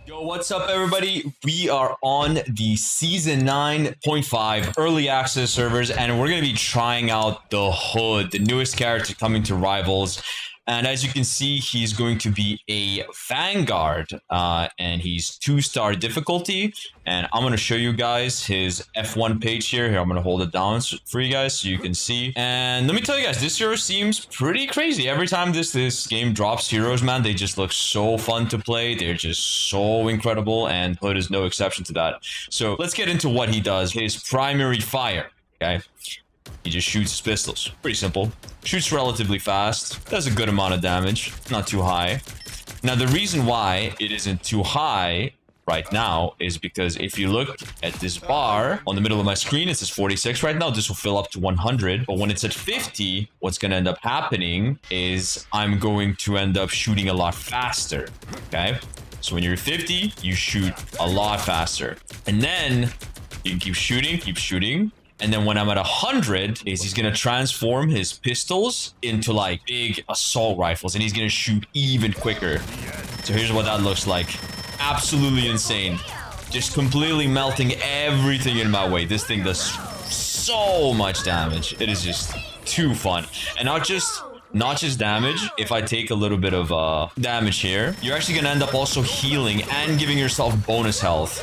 Yo, what's up, everybody? We are on the Season 9.5 Early Access servers, and we're going to be trying out the Hood, the newest character coming to Rivals. And as you can see, he's going to be a Vanguard, and he's 2-star difficulty. And I'm going to show you guys his F1 page here. I'm going to hold it down for you guys so you can see. And let me tell you guys, this hero seems pretty crazy. Every time this game drops heroes, man, they just look so fun to play. They're just so incredible, and Hood is no exception to that. So let's get into what he does. His primary fire, okay? He just shoots his pistols. Pretty simple. Shoots relatively fast. Does a good amount of damage. Not too high. Now, the reason why it isn't too high right now is because if you look at this bar on the middle of my screen, it says 46 right now. This will fill up to 100. But when it's at 50, what's going to end up happening is I'm going to end up shooting a lot faster. Okay? So when you're 50, you shoot a lot faster. And then you can keep shooting. And then when I'm at 100, he's going to transform his pistols into like big assault rifles, and he's going to shoot even quicker. So here's what that looks like. Absolutely insane. Just completely melting everything in my way. This thing does so much damage. It is just too fun. And not just damage. If I take a little bit of damage here, you're actually going to end up also healing and giving yourself bonus health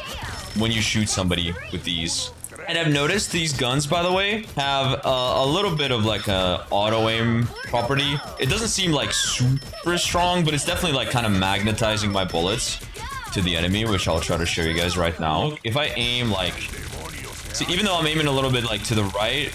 when you shoot somebody with these. And I've noticed these guns, by the way, have a little bit of like a auto aim property. It doesn't seem like super strong, but it's definitely like kind of magnetizing my bullets to the enemy, which I'll try to show you guys right now. If I aim like, see, even though I'm aiming a little bit like to the right,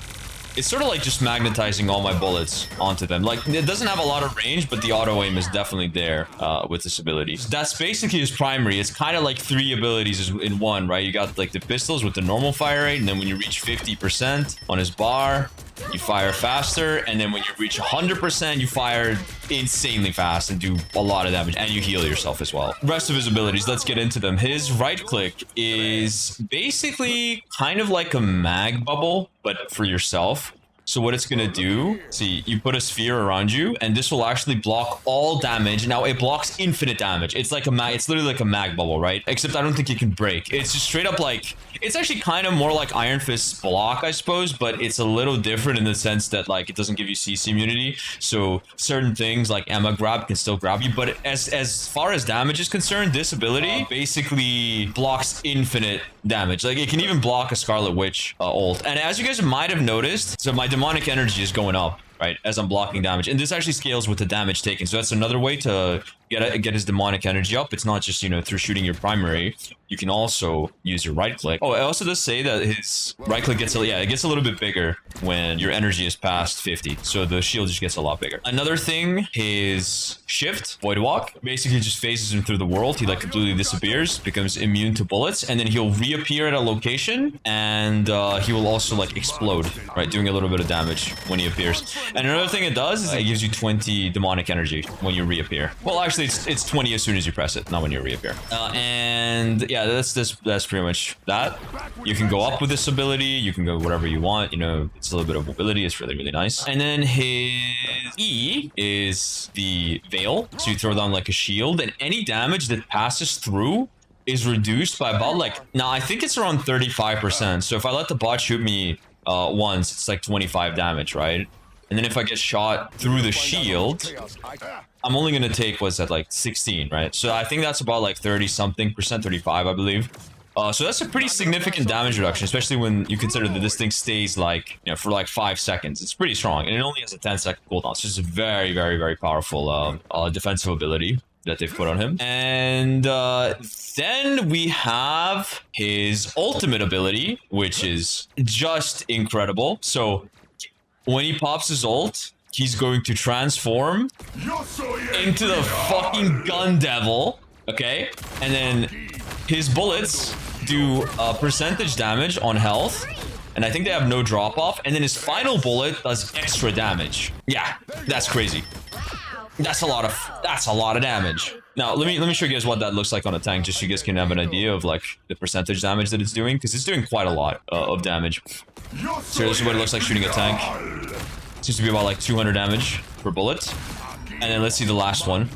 it's sort of like just magnetizing all my bullets onto them. Like, it doesn't have a lot of range, but the auto aim is definitely there with this ability. So that's basically his primary. It's kind of like 3 abilities in one, right? You got like the pistols with the normal fire rate, and then when you reach 50% on his bar, you fire faster, and then when you reach 100%, you fire insanely fast and do a lot of damage, and you heal yourself as well. Rest of his abilities, let's get into them. His right click is basically kind of like a mag bubble, but for yourself. So what it's gonna do, see, you put a sphere around you, and this will actually block all damage. Now it blocks infinite damage. It's like it's literally like a mag bubble, right? Except I don't think it can break. It's just straight up like, it's actually kind of more like Iron Fist block, I suppose, but it's a little different in the sense that like it doesn't give you CC immunity. So certain things like Emma grab can still grab you, but as far as damage is concerned, this ability basically blocks infinite damage. Like it can even block a Scarlet Witch ult. And as you guys might have noticed, so my demonic energy is going up, right, as I'm blocking damage, and this actually scales with the damage taken. So that's another way to get his demonic energy up. It's not just, you know, through shooting your primary. You can also use your right click. Oh, it also does say that his right click gets it gets a little bit bigger when your energy is past 50. So the shield just gets a lot bigger. Another thing, his shift, Void Walk, basically just phases him through the world. He like completely disappears, becomes immune to bullets, and then he'll reappear at a location, and he will also like explode, right, doing a little bit of damage when he appears. And another thing it does is it gives you 20 demonic energy when you reappear. Well, actually, it's 20 as soon as you press it, not when you reappear. And yeah, that's pretty much that. You can go up with this ability. You can go whatever you want. You know, it's a little bit of mobility. It's really, really nice. And then his E is the Veil. So you throw down like a shield, and any damage that passes through is reduced by about like, now I think it's around 35%. So if I let the bot shoot me once, it's like 25 damage, right? And then if I get shot through the shield, I'm only going to take, what's that, like 16, right? So I think that's about like 30-something%, 35, I believe. So that's a pretty significant damage reduction, especially when you consider that this thing stays like, you know, for like 5 seconds. It's pretty strong, and it only has a 10-second cooldown. So it's a very, very, very powerful defensive ability that they've put on him. And then we have his ultimate ability, which is just incredible. So when he pops his ult, he's going to transform into the fucking gun devil, okay? And then his bullets do percentage damage on health, and I think they have no drop off. And then his final bullet does extra damage. Yeah, that's crazy. That's a lot of damage. Now let me show you guys what that looks like on a tank, just so you guys can have an idea of like the percentage damage that it's doing, because it's doing quite a lot of damage. So this is what it looks like shooting a tank. Seems to be about like 200 damage per bullet. And then let's see the last one.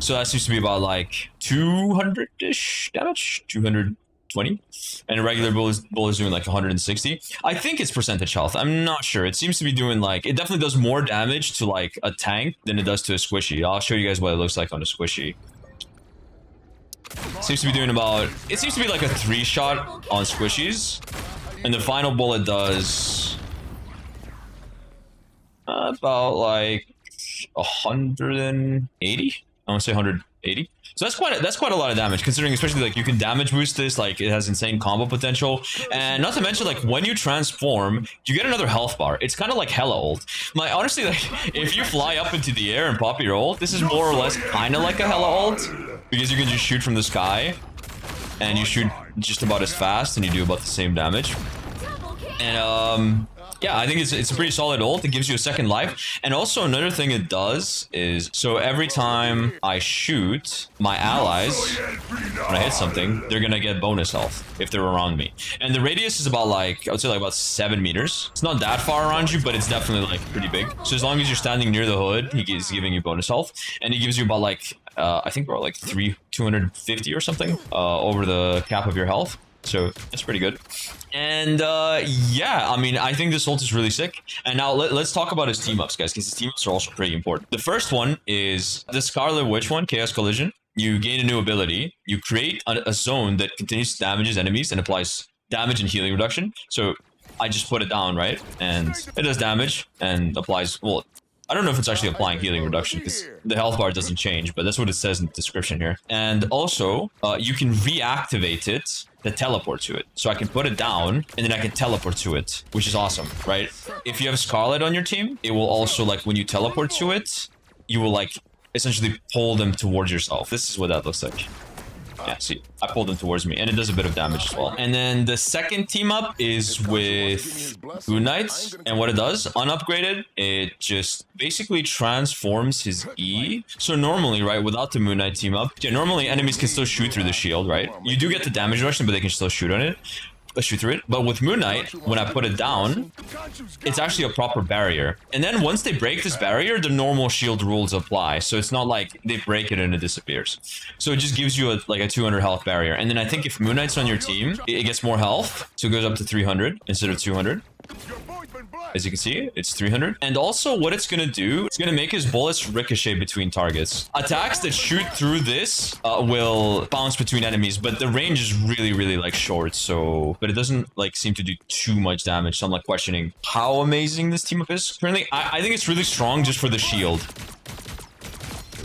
So that seems to be about like 200-ish damage, 220. And a regular bull is doing like 160. I think it's percentage health. I'm not sure. It seems to be doing like, it definitely does more damage to like a tank than it does to a squishy. I'll show you guys what it looks like on a squishy. Seems to be doing about, it seems to be like a 3-shot on squishies. And the final bullet does about like 180. I want to say 180. So that's quite a lot of damage, considering especially like you can damage boost this, like it has insane combo potential, and not to mention like when you transform, you get another health bar. It's kind of like hella ult. Like honestly, like if you fly up into the air and pop your ult, this is more or less kind of like a hella ult, because you can just shoot from the sky, and you shoot just about as fast, and you do about the same damage. And yeah, I think it's a pretty solid ult. It gives you a second life. And also another thing it does is, so every time I shoot my allies, when I hit something, they're gonna get bonus health if they're around me. And the radius is about like, I would say like about 7 meters. It's not that far around you, but it's definitely like pretty big. So as long as you're standing near the hood, he's giving you bonus health. And he gives you about like, I think we're like 250 or something over the cap of your health. So that's pretty good. And yeah, I mean, I think this ult is really sick. And now let's talk about his team ups, guys, because his team ups are also pretty important. The first one is the Scarlet Witch one, Chaos Collision. You gain a new ability. You create a zone that continues to damage enemies and applies damage and healing reduction. So I just put it down, right? And it does damage and applies, well, I don't know if it's actually applying healing reduction because the health bar doesn't change, but that's what it says in the description here. And also, you can reactivate it to teleport to it. So I can put it down and then I can teleport to it, which is awesome, right? If you have Scarlet on your team, it will also, like, when you teleport to it, you will, like, essentially pull them towards yourself. This is what that looks like. Yeah, see, I pulled them towards me, and it does a bit of damage as well. And then the second team up is with Moon Knight, and what it does, unupgraded, it just basically transforms his E. So normally, right, without the Moon Knight team up, yeah, normally enemies can still shoot through the shield, right? You do get the damage reduction, but they can still shoot on it. Shoot through it. But with Moon Knight, when I put it down, it's actually a proper barrier. And then once they break this barrier, the normal shield rules apply. So it's not like they break it and it disappears. So it just gives you like a 200 health barrier. And then I think if Moon Knight's on your team, it gets more health. So it goes up to 300 instead of 200. As you can see, it's 300. And also what it's going to do, it's going to make his bullets ricochet between targets. Attacks that shoot through this will bounce between enemies, but the range is really, really like short. So, but it doesn't like seem to do too much damage. So I'm like questioning how amazing this team up is. Currently, I think it's really strong just for the shield.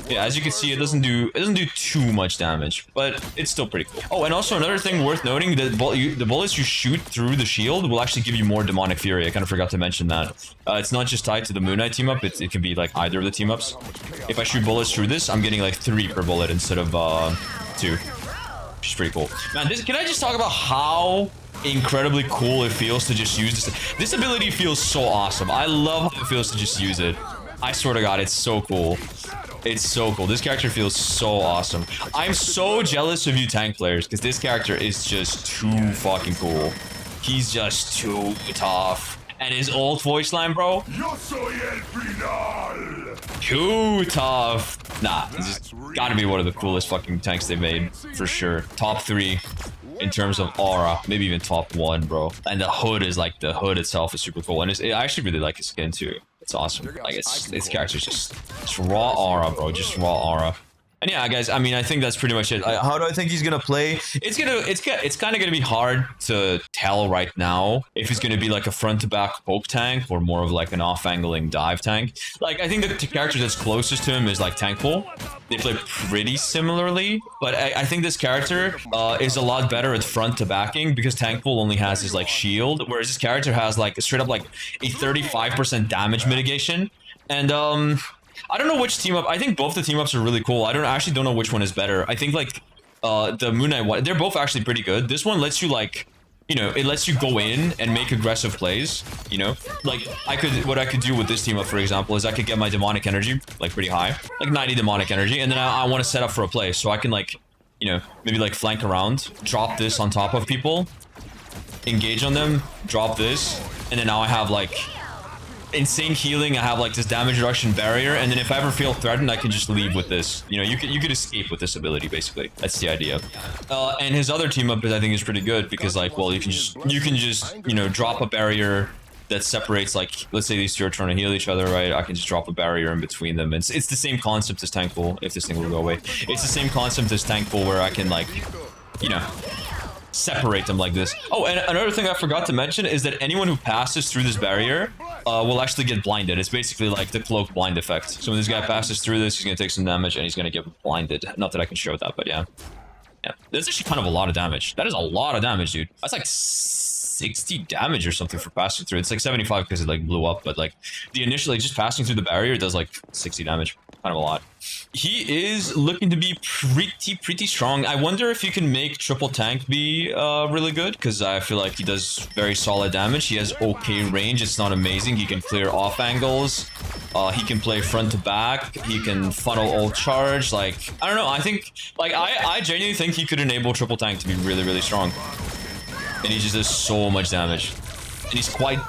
Yeah, as you can see, it doesn't do too much damage, but it's still pretty cool. Oh, and also another thing worth noting, that the bullets you shoot through the shield will actually give you more demonic fury. I kind of forgot to mention that. It's not just tied to the Moon Knight team up, it can be like either of the team ups. If I shoot bullets through this, I'm getting like 3 per bullet instead of 2. Which is pretty cool. Man, can I just talk about how incredibly cool it feels to just use this? This ability feels so awesome. I love how it feels to just use it. I swear to God, it's so cool. It's so cool. This character feels so awesome. I'm so jealous of you tank players because this character is just too fucking cool. He's just too tough. And his old voice line, bro. Too tough. Nah, this has gotta be one of the coolest fucking tanks they've made. For sure. Top 3 in terms of aura. Maybe even top 1, bro. And the hood is like, the hood itself is super cool. And I actually really like his skin too. It's awesome. Like, this character's just raw aura, bro. Just raw aura. And yeah, guys, I mean, I think that's pretty much it. How do I think he's gonna play? It's kind of gonna be hard to tell right now if he's gonna be like a front to back poke tank or more of like an off-angling dive tank. Like, I think the character that's closest to him is like Tankpool. They play pretty similarly, but I think this character is a lot better at front to backing because Tankpool only has his like shield, whereas this character has like straight up like a 35% damage mitigation. And I don't know which team up. I think both the team ups are really cool. I actually don't know which one is better. I think like the Moon Knight one, they're both actually pretty good. This one lets you like, you know, it lets you go in and make aggressive plays, you know? Like what I could do with this team up, for example, is I could get my demonic energy like pretty high, like 90 demonic energy, and then I want to set up for a play. So I can like, you know, maybe like flank around, drop this on top of people, engage on them, drop this, and then now I have like insane healing. I have like this damage reduction barrier, and then if I ever feel threatened, I can just leave with this. You know, you could escape with this ability basically. That's the idea. And his other team up I think is pretty good because like, well, you can just you know, drop a barrier that separates, like, let's say these two are trying to heal each other, right? I can just drop a barrier in between them. It's the same concept as Tankful, if this thing will go away. It's the same concept as Tankful where I can, like, you know, separate them like this. Oh, and another thing I forgot to mention is that anyone who passes through this barrier will actually get blinded. It's basically like the cloak blind effect. So when this guy passes through this, he's going to take some damage and he's going to get blinded. Not that I can show that, but yeah. Yeah, that's actually kind of a lot of damage. That is a lot of damage, dude. That's like 60 damage or something for passing through. It's like 75 because it like blew up, but like the initial, like just passing through the barrier does like 60 damage. Kind of a lot. He is looking to be pretty strong. I wonder if you can make triple tank be really good, because I feel like he does very solid damage. He has okay range. It's not amazing. He can clear off angles. He can play front to back. He can funnel ult charge. Like, I don't know. I think, like, I genuinely think he could enable triple tank to be really strong. And he just does so much damage. And he's quite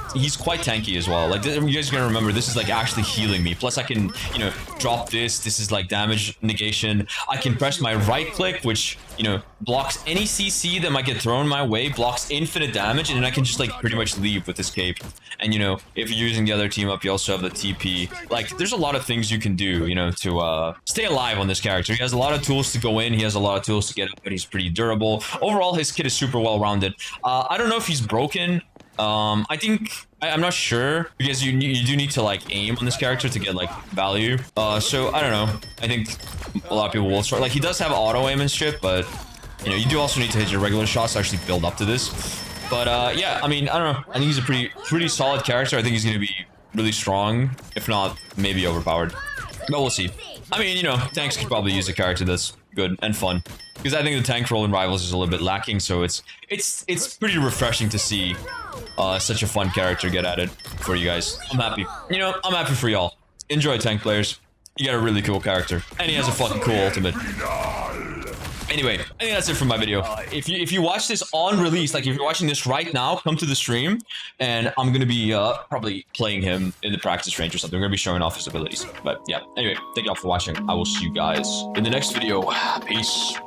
tanky as well. Like, you guys are gonna remember, this is like actually healing me. Plus I can, you know, drop this. This is like damage negation. I can press my right click, which, you know, blocks any CC that might get thrown my way, blocks infinite damage, and then I can just like pretty much leave with this cape. And, you know, if you're using the other team up, you also have the TP. Like, there's a lot of things you can do, you know, to stay alive on this character. He has a lot of tools to go in. He has a lot of tools to get up, but he's pretty durable. Overall, his kit is super well-rounded. I don't know if he's broken. I think I'm not sure, because you do need to like aim on this character to get like value. So I don't know. I think a lot of people will start, like, he does have auto aim and shit, but you know, you do also need to hit your regular shots to actually build up to this. But yeah, I mean, I don't know. I think he's a pretty solid character. I think he's gonna be really strong, if not maybe overpowered. But we'll see. I mean, you know, tanks could probably use a character that's good and fun, because I think the tank role in Rivals is a little bit lacking. So it's pretty refreshing to see such a fun character get added for you guys. I'm happy. You know, I'm happy for y'all. Enjoy, tank players. You got a really cool character, and he has a fucking cool ultimate. Anyway, I think that's it for my video. If you watch this on release, like if you're watching this right now, come to the stream, and I'm gonna be probably playing him in the practice range or something. I'm gonna be showing off his abilities. But yeah, anyway, thank y'all for watching. I will see you guys in the next video. Peace.